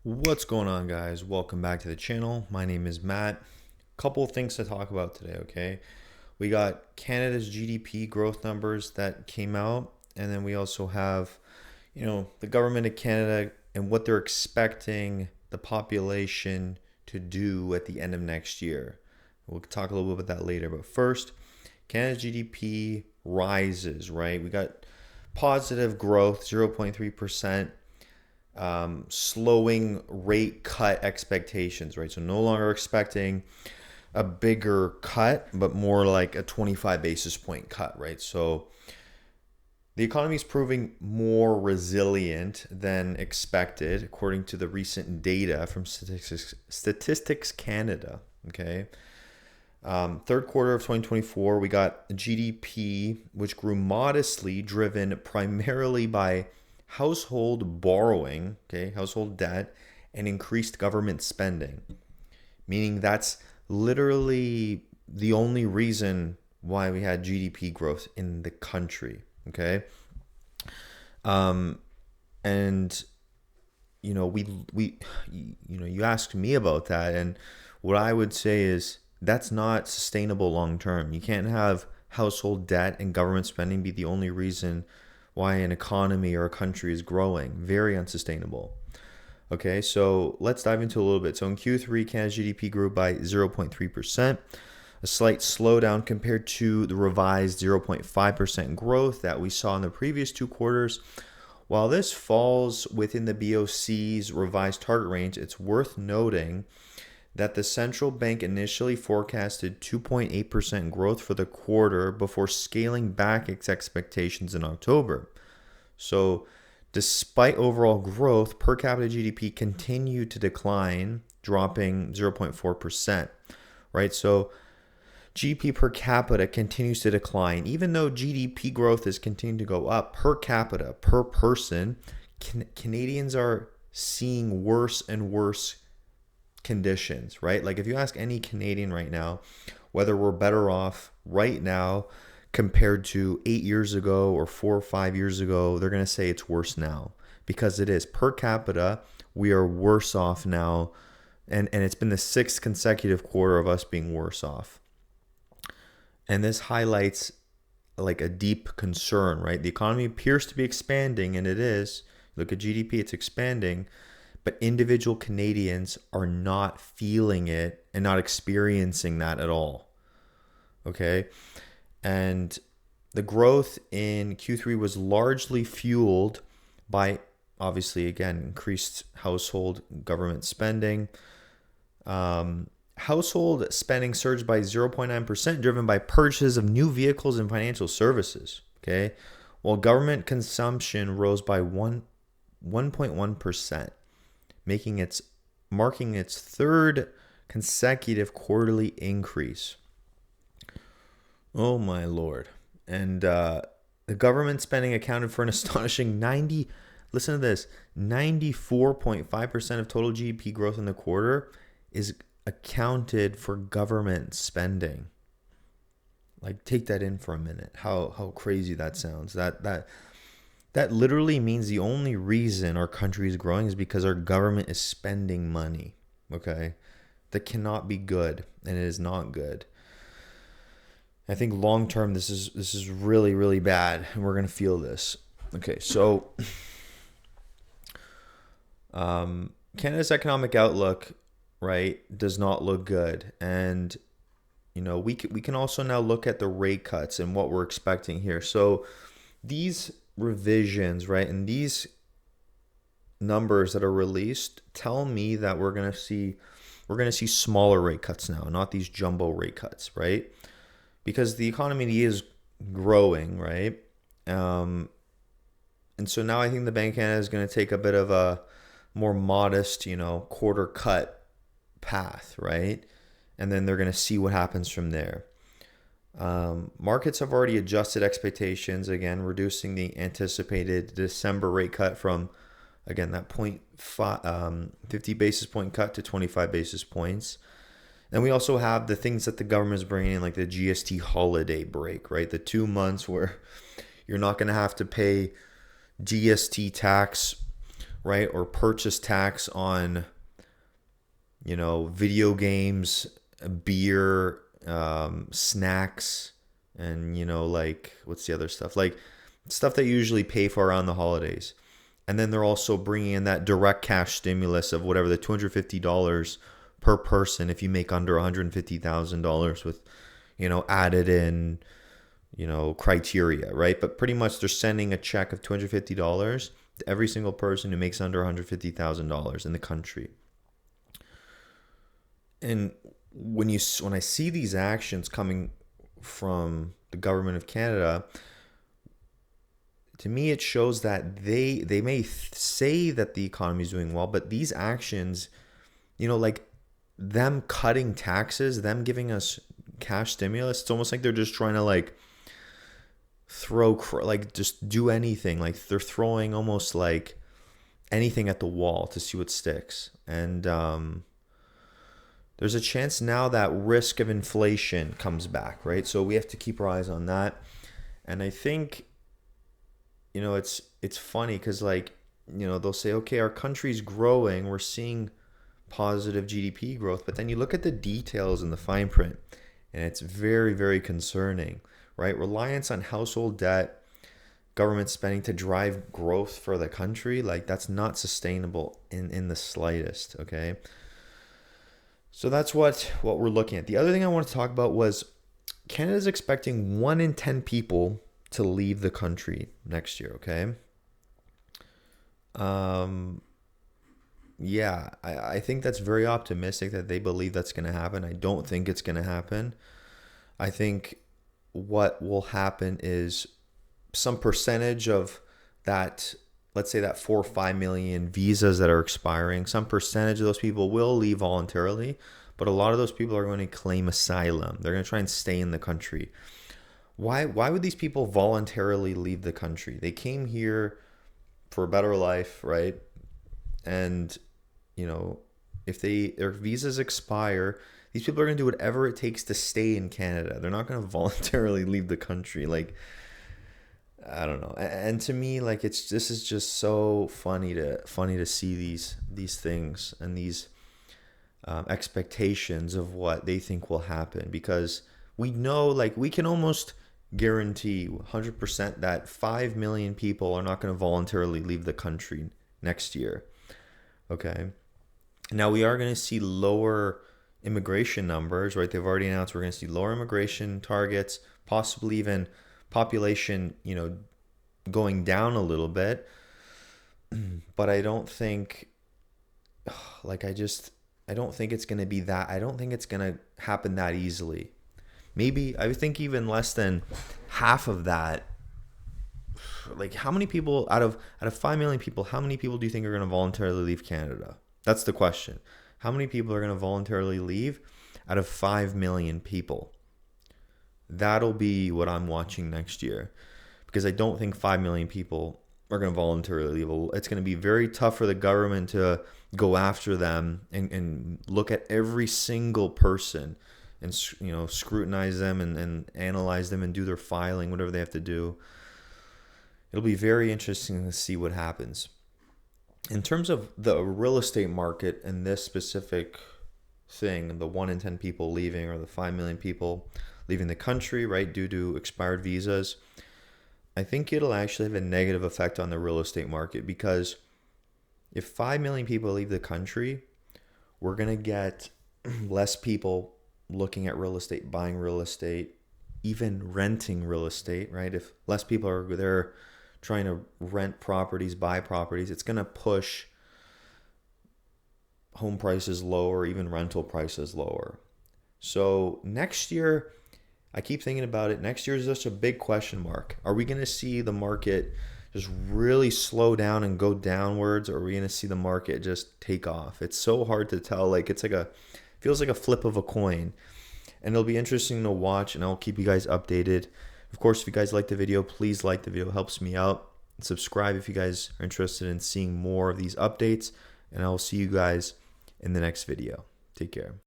What's going on, guys? Welcome back to the channel. My name is Matt. Couple of things to talk about today, okay? We got Canada's GDP growth numbers that came out, and then we also have, the government of Canada and what they're expecting the population to do at the end of next year. We'll talk a little bit about that later, but first, Canada's GDP rises, right? We got positive growth, 0.3%, slowing rate cut expectations, right? So no longer expecting a bigger cut, but more like a 25 basis point cut, right? So the economy is proving more resilient than expected, according to the recent data from Statistics Canada. Okay. Third quarter of 2024, we got GDP, which grew modestly, driven primarily by household borrowing, okay, household debt, and increased government spending. Meaning that's literally the only reason why we had GDP growth in the country, okay? Um, and you asked me about that, and what I would say is that's not sustainable long term. You can't have household debt and government spending be the only reason why an economy or a country is growing. Very unsustainable. Okay, so let's dive into a little bit. So in Q3, Canada's GDP grew by 0.3%, a slight slowdown compared to the revised 0.5% growth that we saw in the previous two quarters. While this falls within the BOC's revised target range, it's worth noting that the central bank initially forecasted 2.8% growth for the quarter before scaling back its expectations in October. So, despite overall growth, per capita GDP continued to decline, dropping 0.4%, right? So, GDP per capita continues to decline. Even though GDP growth is continuing to go up per capita, per person, Canadians are seeing worse and worse conditions, right? Like if you ask any Canadian right now whether we're better off right now compared to 8 years ago or 4 or 5 years ago, they're going to say it's worse now because it is. Per capita, we are worse off now. And it's been the sixth consecutive quarter of us being worse off. And this highlights like a deep concern, right? The economy appears to be expanding, and it is. Look at GDP, it's expanding, but individual Canadians are not feeling it and not experiencing that at all. Okay. And the growth in Q3 was largely fueled by, obviously, again, increased household government spending. Household spending surged by 0.9%, driven by purchases of new vehicles and financial services. Okay. While government consumption rose by 1.1%, marking its third consecutive quarterly increase. Oh my lord! And the government spending accounted for an astonishing 90. Listen to this: 94.5% of total GDP growth in the quarter is accounted for government spending. Like, take that in for a minute. How crazy that sounds. That literally means the only reason our country is growing is because our government is spending money. Okay, that cannot be good, and it is not good. I think long term, this is really really bad, and we're gonna feel this. Okay, so Canada's economic outlook, right, does not look good, and we can also now look at the rate cuts and what we're expecting here. So these revisions, right, and these numbers that are released tell me that we're gonna see smaller rate cuts now, not these jumbo rate cuts, right? Because the economy is growing, right? And so now I think the Bank of Canada is going to take a bit of a more modest, quarter cut path, right? And then they're going to see what happens from there. Markets have already adjusted expectations, again, reducing the anticipated December rate cut from, again, that 50 basis point cut to 25 basis points. And we also have the things that the government is bringing in, like the GST holiday break, right? The 2 months where you're not going to have to pay GST tax right? Or purchase tax on, video games, beer, snacks, and, like, what's the other stuff? Like, stuff that you usually pay for around the holidays. And then they're also bringing in that direct cash stimulus of whatever, the $250 per person if you make under $150,000 with, added in, criteria, right? But pretty much they're sending a check of $250 to every single person who makes under $150,000 in the country. And when I see these actions coming from the government of Canada, to me it shows that they may say that the economy is doing well, but these actions, like them cutting taxes, them giving us cash stimulus, it's almost like they're just trying to like just do anything. Like they're throwing almost like anything at the wall to see what sticks. And there's a chance now that risk of inflation comes back, right? So we have to keep our eyes on that. And I think, it's funny because like, they'll say, okay, our country's growing, we're seeing positive GDP growth, but then you look at the details in the fine print and it's very, very concerning, right? Reliance on household debt, government spending to drive growth for the country, like that's not sustainable in the slightest, okay? So that's what we're looking at. The other thing I want to talk about was Canada's expecting 1 in 10 people to leave the country next year, okay? Yeah, I think that's very optimistic that they believe that's going to happen. I don't think it's going to happen. I think what will happen is some percentage of that, let's say that 4 or 5 million visas that are expiring, some percentage of those people will leave voluntarily, but a lot of those people are going to claim asylum. They're going to try and stay in the country. Why would these people voluntarily leave the country? They came here for a better life, right? And, if their visas expire, these people are going to do whatever it takes to stay in Canada. They're not going to voluntarily leave the country. Like, I don't know. And to me, like, this is just so funny to see these things and these expectations of what they think will happen, because we know, like, we can almost guarantee 100% that 5 million people are not going to voluntarily leave the country next year. Okay. Now we are going to see lower immigration numbers, right? They've already announced we're going to see lower immigration targets, possibly even population, going down a little bit. But I don't think, I don't think it's going to be that. I don't think it's going to happen that easily. Maybe, I think even less than half of that. Like, how many people out of 5 million people, how many people do you think are going to voluntarily leave Canada? That's the question. How many people are going to voluntarily leave out of 5 million people? That'll be what I'm watching next year, because I don't think 5 million people are going to voluntarily leave. It's going to be very tough for the government to go after them and look at every single person and, scrutinize them and analyze them and do their filing, whatever they have to do. It'll be very interesting to see what happens. In terms of the real estate market and this specific thing, the 1 in 10 people leaving, or the 5 million people leaving the country, right, due to expired visas, I think it'll actually have a negative effect on the real estate market, because if 5 million people leave the country, we're going to get less people looking at real estate, buying real estate, even renting real estate, right? If less people are there trying to rent properties, buy properties, it's going to push home prices lower, even rental prices lower. So next year, I keep thinking about it. Next year is just a big question mark. Are we going to see the market just really slow down and go downwards, or are we going to see the market just take off? It's so hard to tell. Like, feels like a flip of a coin. And it'll be interesting to watch, and I'll keep you guys updated. Of course, if you guys like the video, please like the video. It helps me out. And subscribe if you guys are interested in seeing more of these updates. And I will see you guys in the next video. Take care.